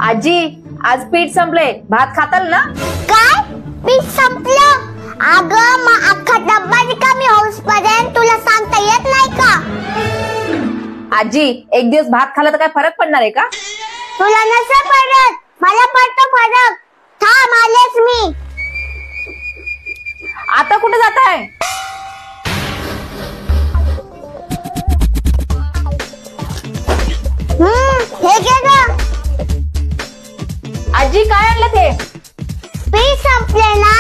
आजी आज पीठ संपले, भात खाताल ना? काय पीठ संपलं? अगं मग अख्खा डब्बा रिकामी होऊसपर्यंत तुला सांगता येत नाही का? आजी एक दिवस भात खाल्ला तर काय फरक पडणार आहे का? तुला नसं पडत, मला पडतो फरक. थांब आलेच मी. आता कुठे जाताय? हे घे ग. आजी काय आणलं ते? पीठ संपले ना?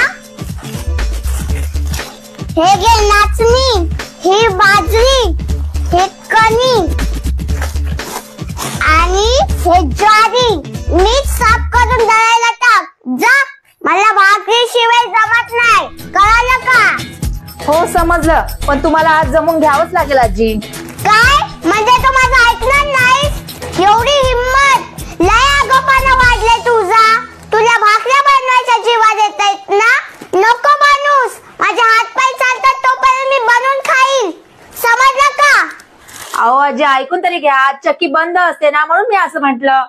हे घे नाचणी, ही बाजरी, हे कणी आणि हे ज्वारी. मीठ साफ करून दळायला टाक. जा, मला भाकरी शिवाय जमत नाही, कळलं का? हो समजलं, पण तुम्हाला आज जमून घ्यावंच लागेल आजी. काय म्हणजे तू माझं ऐकणार नाहीस? एवढी हिम्मत? लय आगोपणा वाढलाय तुझा. तुला भाकऱ्या बनवायच्या जीवात येत आहेत ना? नको बनूस. माझे हात पाय चालतात तोपर्यंत मी बनवून खाईन, समजलं का? अहो आजी ऐकून तरी घ्या, आज चक्की बंद असते ना म्हणून मी असं म्हटलं.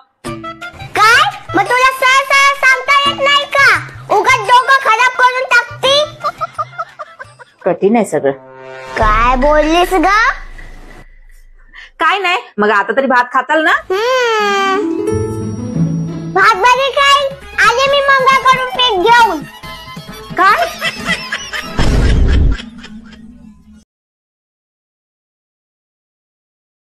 काय मग तुला सरळ सांगता येत नाही का? उगाच डोकं खराब करून टाकती. कठीण आहे सगळं. काय बोललीस ग? काय नाही, मग आता तरी भात खाताल ना?